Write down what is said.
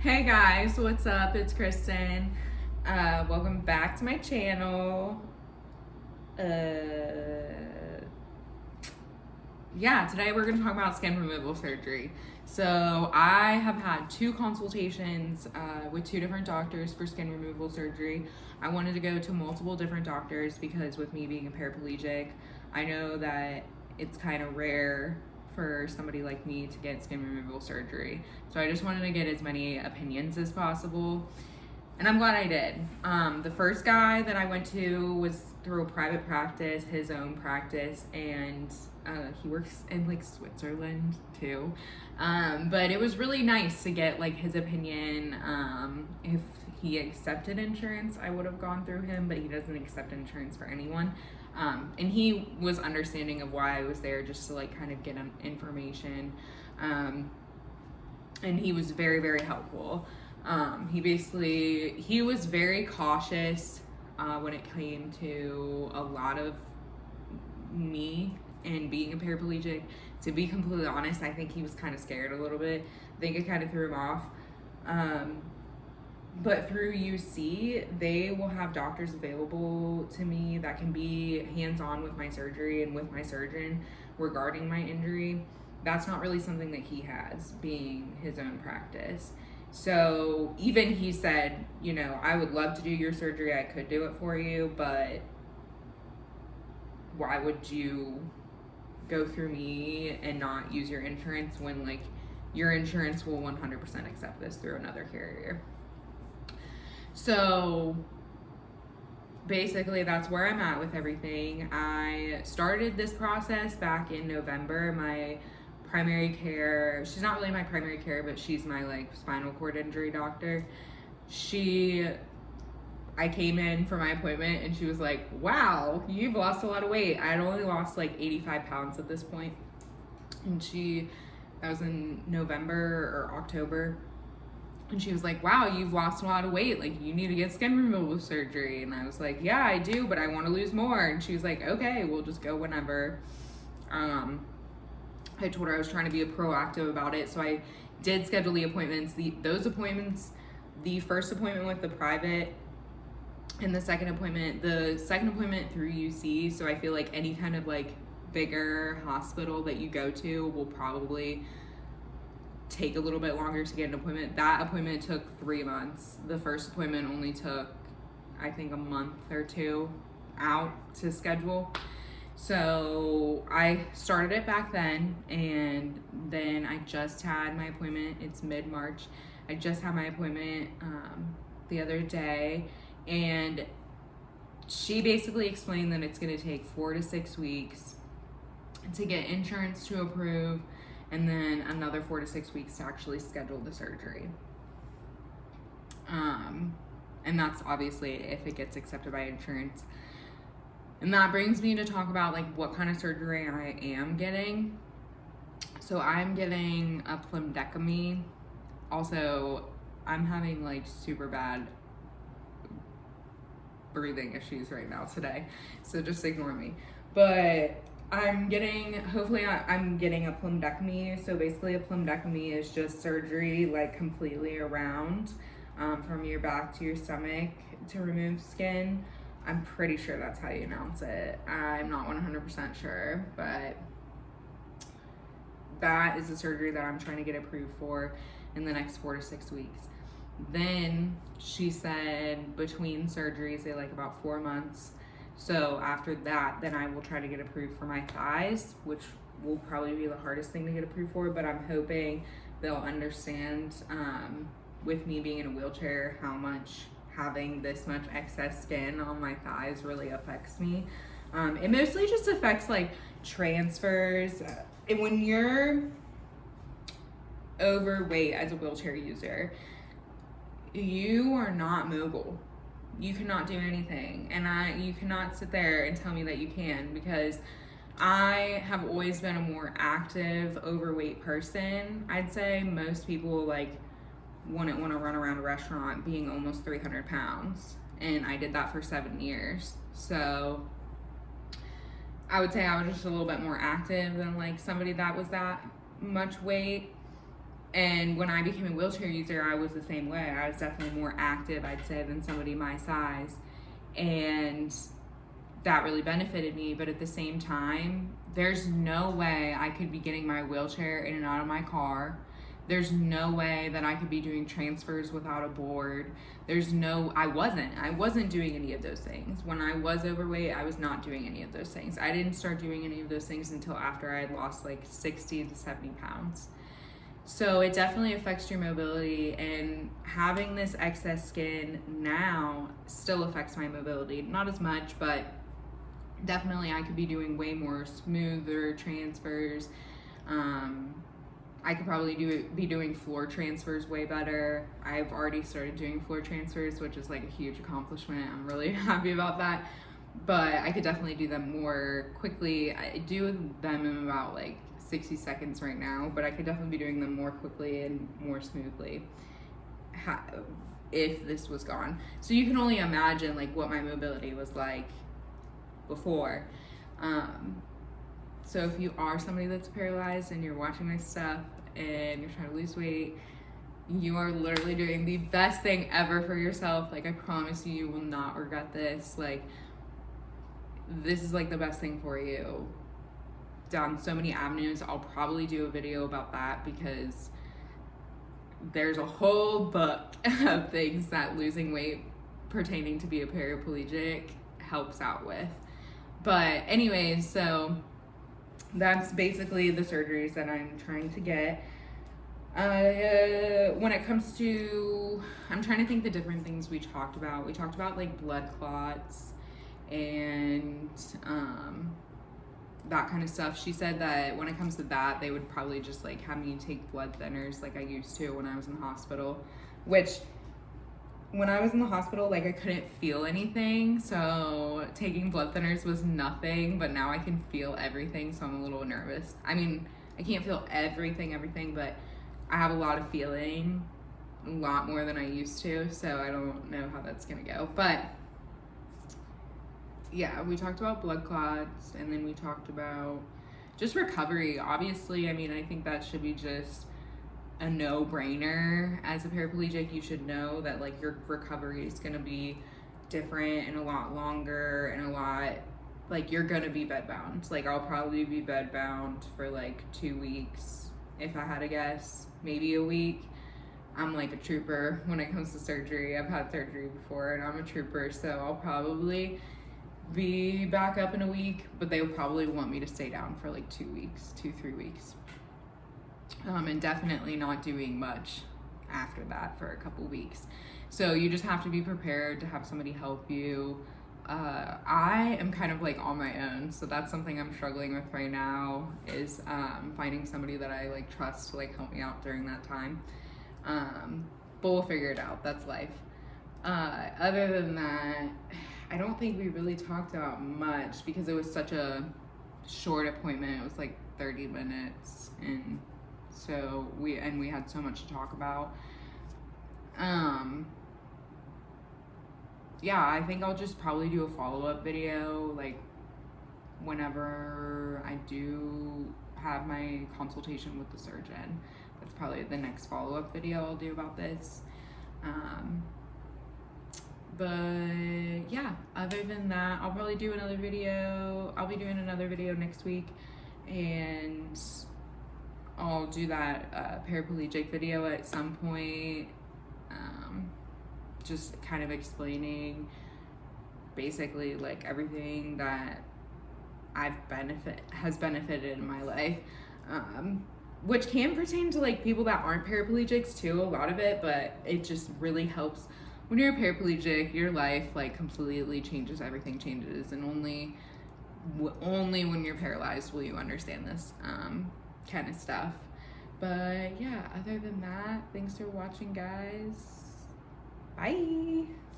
Hey guys, what's up? It's Kristen. Welcome back to my channel. Today we're going to talk about skin removal surgery. So I have had two consultations with two different doctors for skin removal surgery. I wanted to go to multiple different doctors because with me being a paraplegic, I know that it's kind of rare for somebody like me to get skin removal surgery. So I just wanted to get as many opinions as possible. And I'm glad I did. The first guy that I went to was through a private practice, his own practice, and he works in like Switzerland too. But it was really nice to get like his opinion. If he accepted insurance, I would have gone through him, but he doesn't accept insurance for anyone. And he was understanding of why I was there, just to like kind of get information. And he was very, very helpful. He was very cautious when it came to a lot of me and being a paraplegic. To be completely honest, I think he was kind of scared a little bit. I think it kind of threw him off. But through UC, they will have doctors available to me that can be hands-on with my surgery and with my surgeon regarding my injury. That's not really something that he has, being his own practice. So even he said, you know, I would love to do your surgery. I could do it for you, but why would you go through me and not use your insurance when like your insurance will 100% accept this through another carrier? So basically that's where I'm at with everything. I started this process back in November. My primary care, she's not really my primary care, but she's my like spinal cord injury doctor. I came in for my appointment and she was like, wow, you've lost a lot of weight. I had only lost like 85 pounds at this point. And that was in November or October. And she was like, wow, you've lost a lot of weight. Like, you need to get skin removal surgery. And I was like, yeah, I do, but I want to lose more. And she was like, okay, we'll just go whenever. I told her I was trying to be proactive about it. So I did schedule the appointments. Those appointments, the first appointment with the private and the second appointment through UC. So I feel like any kind of like bigger hospital that you go to will probably take a little bit longer to get an appointment. That appointment took 3 months. The first appointment only took, I think, a month or two out to schedule. So I started it back then, and then I just had my appointment. It's mid-March. I just had my appointment the other day, and she basically explained that it's going to take 4 to 6 weeks to get insurance to approve, and then another 4 to 6 weeks to actually schedule the surgery. And that's obviously if it gets accepted by insurance. And that brings me to talk about like what kind of surgery I am getting. So I'm getting a plumbectomy. Also, I'm having like super bad breathing issues right now today, so just ignore me. But I'm getting a plumbectomy. So basically a plumbectomy is just surgery like completely around from your back to your stomach to remove skin. I'm pretty sure that's how you announce it. I'm not 100% sure, but that is the surgery that I'm trying to get approved for in the next 4 to 6 weeks. Then she said between surgeries, they like about 4 months. So after that, then I will try to get approved for my thighs, which will probably be the hardest thing to get approved for, but I'm hoping they'll understand with me being in a wheelchair how much having this much excess skin on my thighs really affects me. It mostly just affects like transfers. And when you're overweight as a wheelchair user, you are not mobile. You cannot do anything. And you cannot sit there and tell me that you can, because I have always been a more active, overweight person. I'd say most people like wouldn't want to run around a restaurant being almost 300 pounds. And I did that for 7 years. So I would say I was just a little bit more active than like somebody that was that much weight. And when I became a wheelchair user, I was the same way. I was definitely more active, I'd say, than somebody my size. And that really benefited me. But at the same time, there's no way I could be getting my wheelchair in and out of my car. There's no way that I could be doing transfers without a board. I wasn't doing any of those things. When I was overweight, I was not doing any of those things. I didn't start doing any of those things until after I had lost like 60 to 70 pounds. So it definitely affects your mobility, and having this excess skin now still affects my mobility. Not as much, but definitely I could be doing way more smoother transfers. I could probably be doing floor transfers way better. I've already started doing floor transfers, which is like a huge accomplishment. I'm really happy about that. But I could definitely do them more quickly. I do them in about like 60 seconds right now, but I could definitely be doing them more quickly and more smoothly if this was gone. So you can only imagine like what my mobility was like before. So if you are somebody that's paralyzed and you're watching my stuff and you're trying to lose weight, you are literally doing the best thing ever for yourself. Like, I promise you, you will not regret this. Like, this is like the best thing for you down so many avenues. I'll probably do a video about that because there's a whole book of things that losing weight pertaining to be a paraplegic helps out with. But anyways, so that's basically the surgeries that I'm trying to get. When it comes to, I'm trying to think the different things we talked about. We talked about like blood clots and that kind of stuff. She said that when it comes to that, they would probably just like have me take blood thinners like I used to when I was in the hospital, which when I was in the hospital, like I couldn't feel anything. So taking blood thinners was nothing, but now I can feel everything. So I'm a little nervous. I mean, I can't feel everything, but I have a lot of feeling, a lot more than I used to. So I don't know how that's gonna go, but yeah, we talked about blood clots, and then we talked about just recovery. Obviously, I mean, I think that should be just a no-brainer. As a paraplegic, you should know that like your recovery is going to be different and a lot longer and a lot, like, you're going to be bedbound. Like, I'll probably be bedbound for like 2 weeks if I had to guess, maybe a week. I'm like a trooper when it comes to surgery. I've had surgery before and I'm a trooper, so I'll probably be back up in a week, but they'll probably want me to stay down for like 2 weeks, 2-3 weeks. And definitely not doing much after that for a couple weeks. So you just have to be prepared to have somebody help you. I am kind of like on my own, so that's something I'm struggling with right now, is finding somebody that I like trust to like help me out during that time. But we'll figure it out. That's life. Other than that, I don't think we really talked about much because it was such a short appointment. It was like 30 minutes, and so we had so much to talk about. Yeah, I think I'll just probably do a follow-up video like whenever I do have my consultation with the surgeon. That's probably the next follow-up video I'll do about this. But yeah, other than that, I'll probably do another video. I'll be doing another video next week, and I'll do that paraplegic video at some point. Just kind of explaining basically like everything that has benefited in my life, which can pertain to like people that aren't paraplegics too, a lot of it, but it just really helps. When you're a paraplegic, your life like completely changes, everything changes, and only when you're paralyzed will you understand this kind of stuff. But yeah, other than that, thanks for watching, guys. Bye.